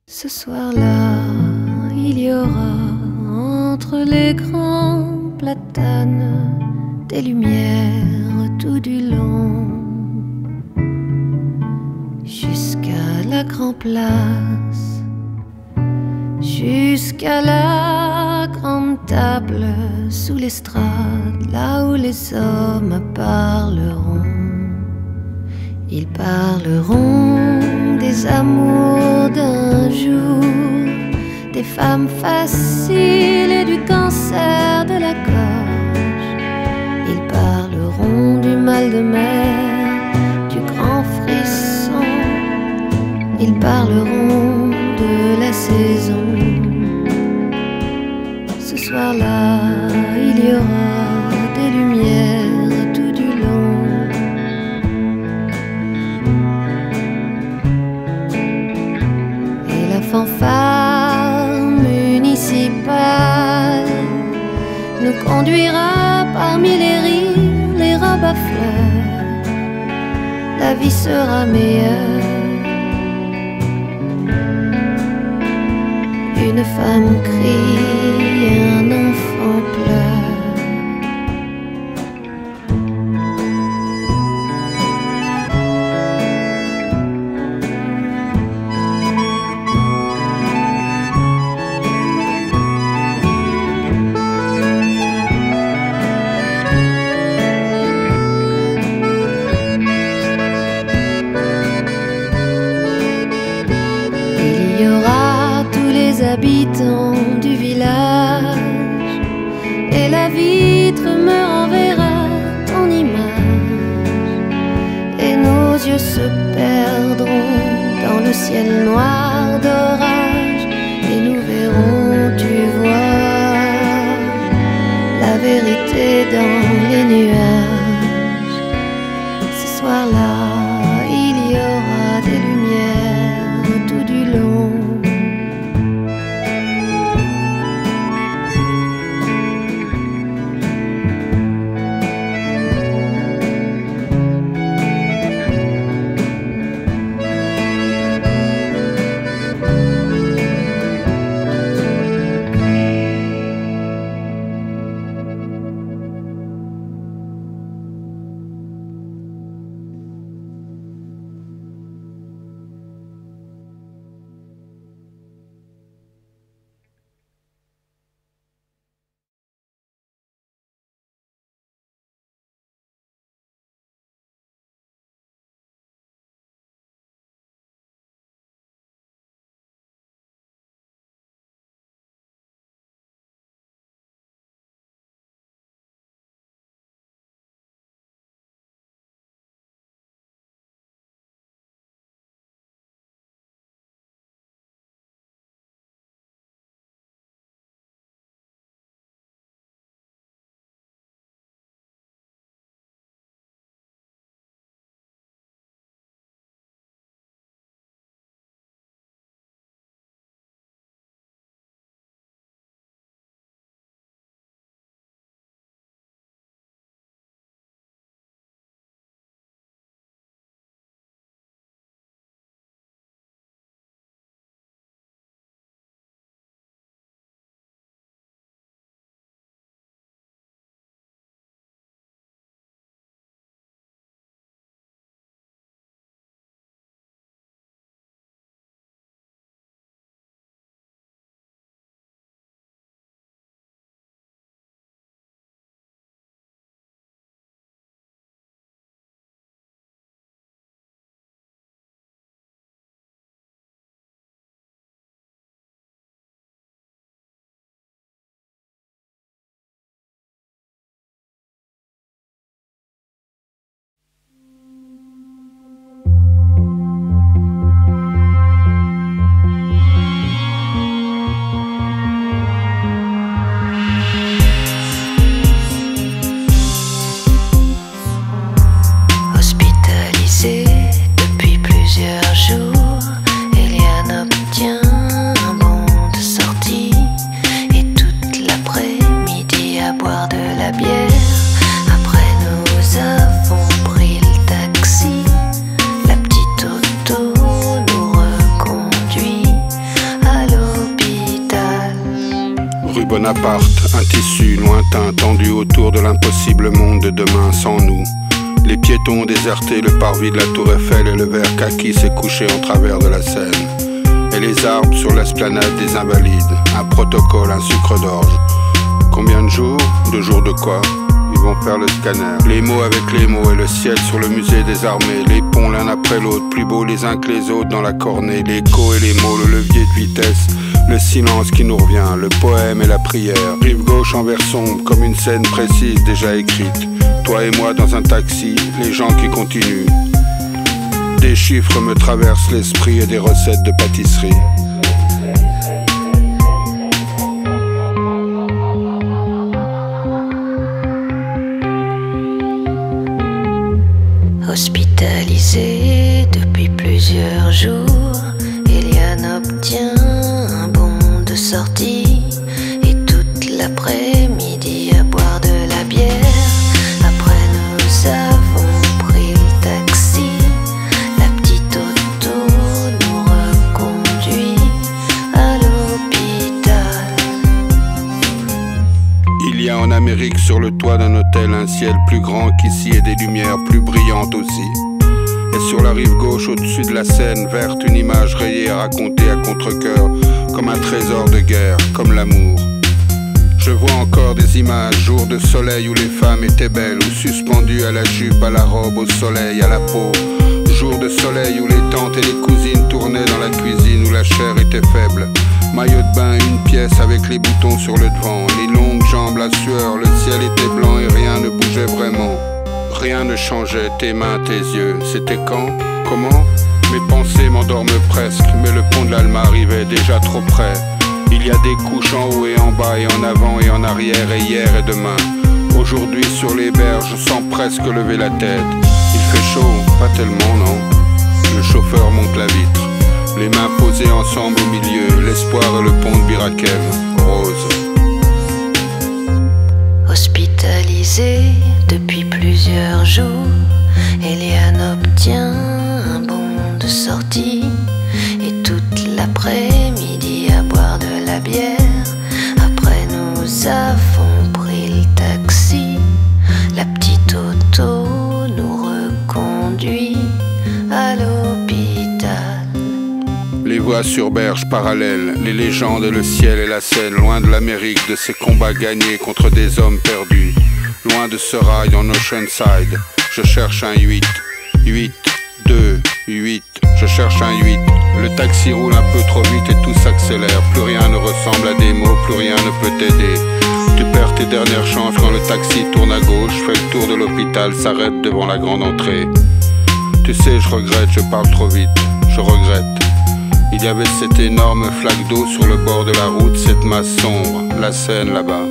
Ce soir-là, il y aura entre les grands platanes des lumières tout du long, jusqu'à la grande place, jusqu'à la grande table sous l'estrade, là où les hommes parleront. Ils parleront des amours d'un jour, des femmes faciles et du cancer de la gorge. Ils parleront du mal de mer, du grand frisson. Ils parleront de la saison. Ce soir-là, il y aura des lumières tout du long. Et la fanfare municipale nous conduira parmi les rires, les robes à fleurs. La vie sera meilleure. Une femme crie, un enfant pleure. Il y aura tous les habitants du village, et la vitre me renverra ton image, et nos yeux se perdront dans le ciel noir d'orage, et nous verrons, tu vois, la vérité dans les nuages. Ce soir-là, il y aura des lumières tout du long. Bonaparte, un tissu lointain tendu autour de l'impossible monde de demain sans nous. Les piétons ont déserté le parvis de la tour Eiffel et le verre kaki s'est couché en travers de la Seine. Et les arbres sur l'esplanade des Invalides, un protocole, un sucre d'orge. Combien de jours? 2 jours de quoi? Ils vont faire le scanner. Les mots avec les mots et le ciel sur le musée des armées. Les ponts l'un après l'autre, plus beaux les uns que les autres dans la cornée. L'écho et les mots, le levier de vitesse, le silence qui nous revient, le poème et la prière. Rive gauche en vert sombre, comme une scène précise déjà écrite. Toi et moi dans un taxi, les gens qui continuent. Des chiffres me traversent l'esprit et des recettes de pâtisserie. Hospitalisé depuis plusieurs jours, Eliane obtient un bon de sortie et toute l'après-midi à boire de la bière. Après nous avons pris le taxi, la petite auto nous reconduit à l'hôpital. Il y a en Amérique sur le toit d'un hôtel un ciel plus grand qu'ici et des lumières plus brillantes aussi. Et sur la rive gauche au-dessus de la Seine verte, une image rayée à raconter à contre-cœur, comme un trésor de guerre, comme l'amour. Je vois encore des images, jours de soleil où les femmes étaient belles, ou suspendues à la jupe, à la robe, au soleil, à la peau. Jours de soleil où les tantes et les cousines tournaient dans la cuisine, où la chair était faible. Maillot de bain, une pièce avec les boutons sur le devant, les longues jambes, la sueur, le ciel était blanc et rien ne bougeait vraiment. Rien ne changeait, tes mains, tes yeux, c'était quand? Comment? Mes pensées m'endorment presque, mais le pont de l'Alma arrivait déjà trop près. Il y a des couches en haut et en bas et en avant et en arrière et hier et demain. Aujourd'hui sur les berges, je sens presque lever la tête. Il fait chaud, pas tellement non. Le chauffeur monte la vitre, les mains posées ensemble au milieu, l'espoir et le pont de Birakem, rose. Hospitalisé depuis plusieurs jours, Eliane obtient un bon de sortie et toute l'après-midi à boire de la bière. Après nous avons pris le taxi, la petite auto nous reconduit à l'hôpital. Les voies sur berges parallèles, les légendes et le ciel et la Seine, loin de l'Amérique, de ces combats gagnés contre des hommes perdus. Loin de ce rail en Oceanside, je cherche un 8, 8, 2, 8, je cherche un 8. Le taxi roule un peu trop vite et tout s'accélère. Plus rien ne ressemble à des mots, plus rien ne peut t'aider. Tu perds tes dernières chances quand le taxi tourne à gauche, fait le tour de l'hôpital, s'arrête devant la grande entrée. Tu sais, je regrette, je parle trop vite, je regrette. Il y avait cette énorme flaque d'eau sur le bord de la route, cette masse sombre, la Seine là-bas.